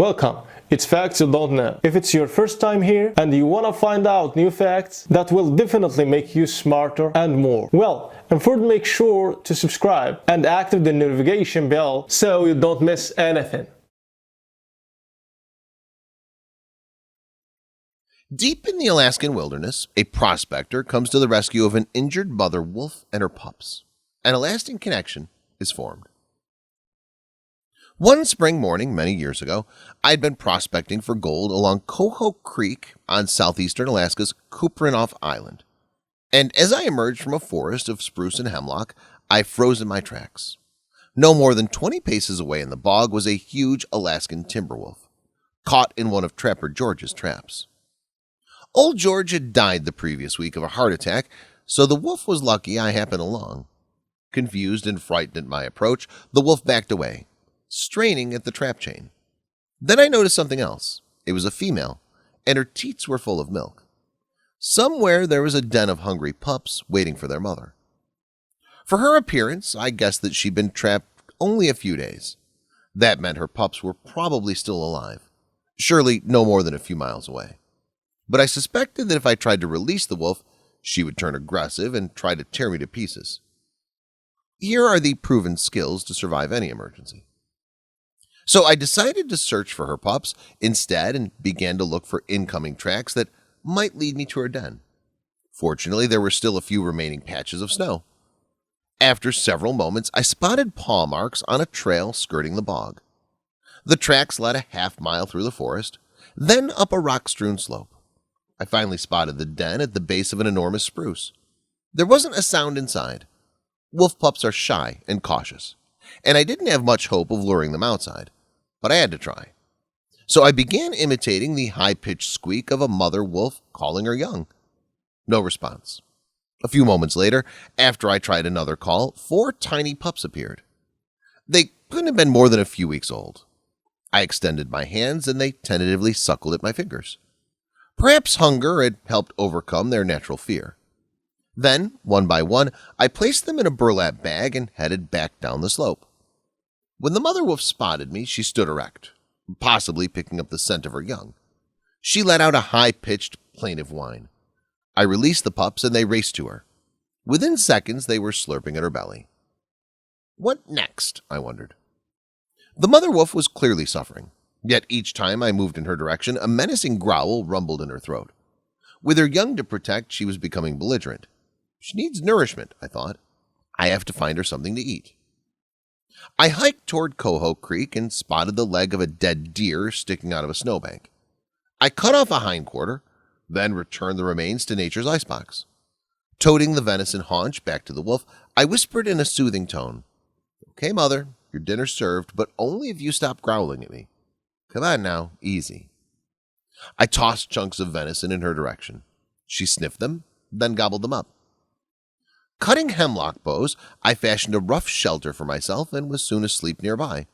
Welcome! It's Facts You Don't Know. If it's your first time here and you want to find out new facts that will definitely make you smarter and more, and first make sure to subscribe and activate the notification bell so you don't miss anything. Deep in the Alaskan wilderness, a prospector comes to the rescue of an injured mother wolf and her pups, and a lasting connection is formed. One spring morning many years ago, I had been prospecting for gold along Coho Creek on southeastern Alaska's Kupreanof Island, and as I emerged from a forest of spruce and hemlock, I froze in my tracks. No more than 20 paces away in the bog was a huge Alaskan timber wolf, caught in one of Trapper George's traps. Old George had died the previous week of a heart attack, so the wolf was lucky I happened along. Confused and frightened at my approach, the wolf backed away, straining at the trap chain. Then I noticed something else. It was a female, and her teats were full of milk. Somewhere there was a den of hungry pups waiting for their mother. For her appearance, I guessed that she'd been trapped only a few days. That meant her pups were probably still alive, surely no more than a few miles away. But I suspected that if I tried to release the wolf, she would turn aggressive and try to tear me to pieces. Here are the proven skills to survive any emergency. So I decided to search for her pups instead and began to look for incoming tracks that might lead me to her den. Fortunately, there were still a few remaining patches of snow. After several moments, I spotted paw marks on a trail skirting the bog. The tracks led a half-mile through the forest, then up a rock-strewn slope. I finally spotted the den at the base of an enormous spruce. There wasn't a sound inside. Wolf pups are shy and cautious, and I didn't have much hope of luring them outside, but I had to try. So I began imitating the high-pitched squeak of a mother wolf calling her young. No response. A few moments later, after I tried another call, 4 tiny pups appeared. They couldn't have been more than a few weeks old. I extended my hands and they tentatively suckled at my fingers. Perhaps hunger had helped overcome their natural fear. Then, one by one, I placed them in a burlap bag and headed back down the slope. When the mother wolf spotted me, she stood erect, possibly picking up the scent of her young. She let out a high-pitched, plaintive whine. I released the pups and they raced to her. Within seconds, they were slurping at her belly. What next? I wondered. The mother wolf was clearly suffering, yet each time I moved in her direction, a menacing growl rumbled in her throat. With her young to protect, she was becoming belligerent. She needs nourishment, I thought. I have to find her something to eat. I hiked toward Coho Creek and spotted the leg of a dead deer sticking out of a snowbank. I cut off a hindquarter, then returned the remains to nature's icebox. Toting the venison haunch back to the wolf, I whispered in a soothing tone, "Okay, mother, your dinner's served, but only if you stop growling at me. Come on now, easy." I tossed chunks of venison in her direction. She sniffed them, then gobbled them up. Cutting hemlock boughs, I fashioned a rough shelter for myself and was soon asleep nearby.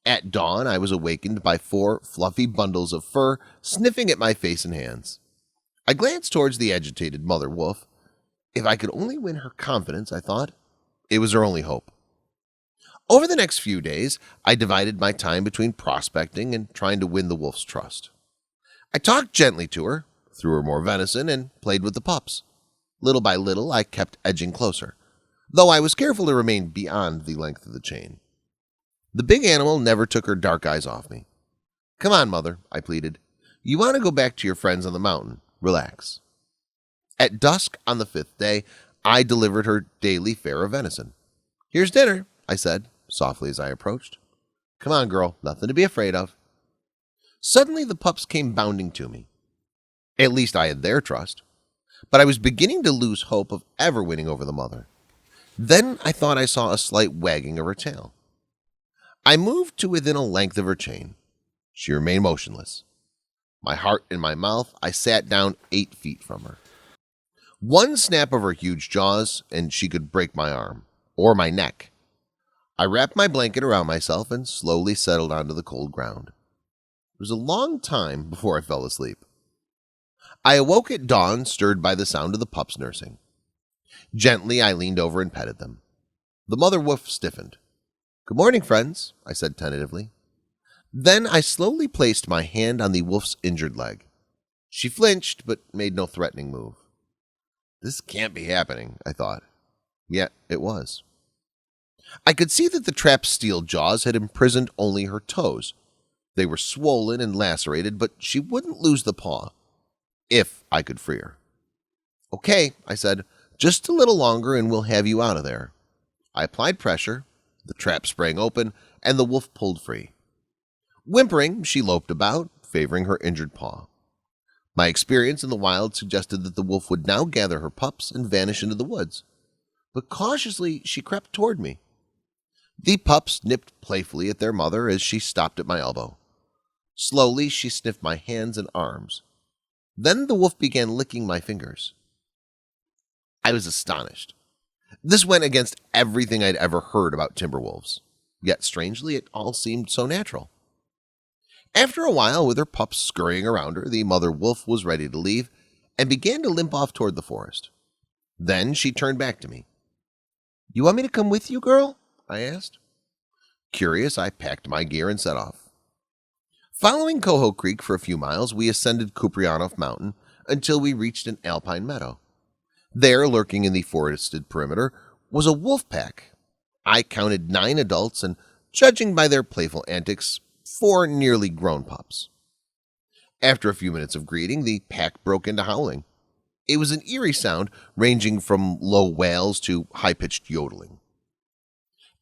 At dawn, I was awakened by 4 fluffy bundles of fur sniffing at my face and hands. I glanced towards the agitated mother wolf. If I could only win her confidence, I thought. It was her only hope. Over the next few days, I divided my time between prospecting and trying to win the wolf's trust. I talked gently to her, threw her more venison, and played with the pups. Little by little, I kept edging closer, though I was careful to remain beyond the length of the chain. The big animal never took her dark eyes off me. "Come on, mother," I pleaded. "You want to go back to your friends on the mountain. Relax." At dusk on the 5th day, I delivered her daily fare of venison. "Here's dinner," I said, softly as I approached. "Come on, girl, nothing to be afraid of." Suddenly the pups came bounding to me. At least I had their trust, but I was beginning to lose hope of ever winning over the mother. Then I thought I saw a slight wagging of her tail. I moved to within a length of her chain. She remained motionless. My heart in my mouth, I sat down 8 feet from her. One snap of her huge jaws, and she could break my arm, or my neck. I wrapped my blanket around myself and slowly settled onto the cold ground. It was a long time before I fell asleep. I awoke at dawn, stirred by the sound of the pups nursing. Gently, I leaned over and petted them. The mother wolf stiffened. "Good morning, friends," I said tentatively. Then I slowly placed my hand on the wolf's injured leg. She flinched, but made no threatening move. This can't be happening, I thought. Yet it was. I could see that the trap's steel jaws had imprisoned only her toes. They were swollen and lacerated, but she wouldn't lose the paw, if I could free her. Okay, I said, just a little longer and we'll have you out of there. I applied pressure, the trap sprang open, and the wolf pulled free. Whimpering, she loped about, favoring her injured paw. My experience in the wild suggested that the wolf would now gather her pups and vanish into the woods. But cautiously, she crept toward me. The pups nipped playfully at their mother as she stopped at my elbow. Slowly, she sniffed my hands and arms. Then the wolf began licking my fingers. I was astonished. This went against everything I'd ever heard about timber wolves. Yet strangely, it all seemed so natural. After a while, with her pups scurrying around her, the mother wolf was ready to leave and began to limp off toward the forest. Then she turned back to me. "You want me to come with you, girl?" I asked. Curious, I packed my gear and set off. Following Coho Creek for a few miles, we ascended Kuprianof Mountain until we reached an alpine meadow. There, lurking in the forested perimeter, was a wolf pack. I counted 9 adults and, judging by their playful antics, 4 nearly grown pups. After a few minutes of greeting, the pack broke into howling. It was an eerie sound ranging from low wails to high-pitched yodeling.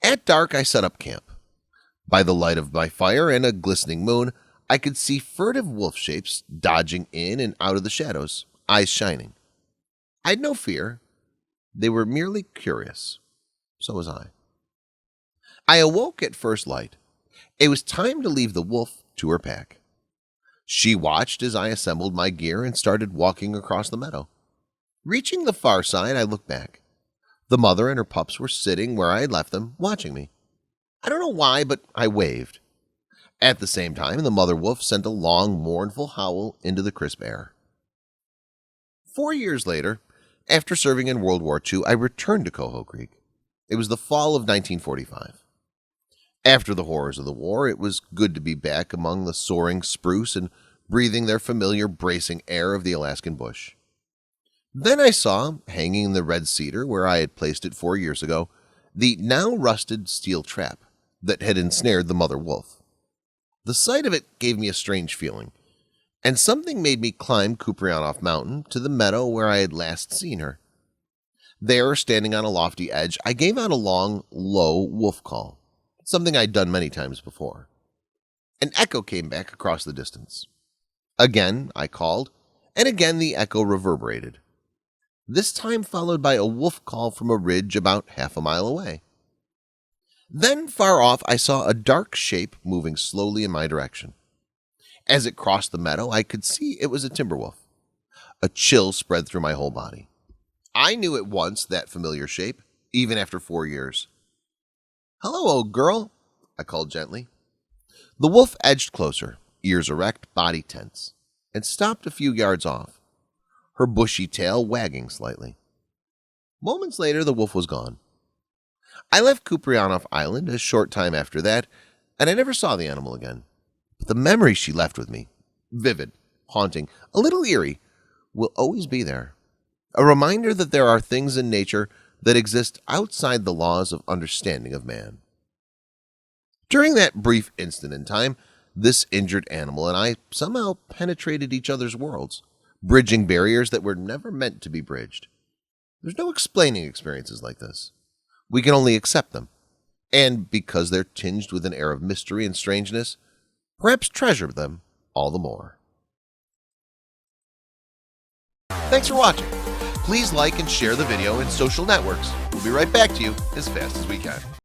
At dark, I set up camp. By the light of my fire and a glistening moon, I could see furtive wolf shapes dodging in and out of the shadows, eyes shining. I had no fear. They were merely curious. So was I. I awoke at first light. It was time to leave the wolf to her pack. She watched as I assembled my gear and started walking across the meadow. Reaching the far side, I looked back. The mother and her pups were sitting where I had left them, watching me. I don't know why, but I waved. At the same time, the mother wolf sent a long, mournful howl into the crisp air. 4 years later, after serving in World War II, I returned to Coho Creek. It was the fall of 1945. After the horrors of the war, it was good to be back among the soaring spruce and breathing their familiar bracing air of the Alaskan bush. Then I saw, hanging in the red cedar where I had placed it 4 years ago, the now rusted steel trap that had ensnared the mother wolf. The sight of it gave me a strange feeling, and something made me climb Kuprianof Mountain to the meadow where I had last seen her. There, standing on a lofty edge, I gave out a long, low wolf call, something I'd done many times before. An echo came back across the distance. Again I called, and again the echo reverberated, this time followed by a wolf call from a ridge about half a mile away. Then, far off, I saw a dark shape moving slowly in my direction. As it crossed the meadow, I could see it was a timber wolf. A chill spread through my whole body. I knew at once that familiar shape, even after 4 years. "Hello, old girl," I called gently. The wolf edged closer, ears erect, body tense, and stopped a few yards off, her bushy tail wagging slightly. Moments later, the wolf was gone. I left Kuprianof Island a short time after that, and I never saw the animal again. But the memory she left with me, vivid, haunting, a little eerie, will always be there. A reminder that there are things in nature that exist outside the laws of understanding of man. During that brief instant in time, this injured animal and I somehow penetrated each other's worlds, bridging barriers that were never meant to be bridged. There's no explaining experiences like this. We can only accept them, and because they're tinged with an air of mystery and strangeness, perhaps treasure them all the more. Thanks for watching. Please like and share the video in social networks. We'll be right back to you as fast as we can.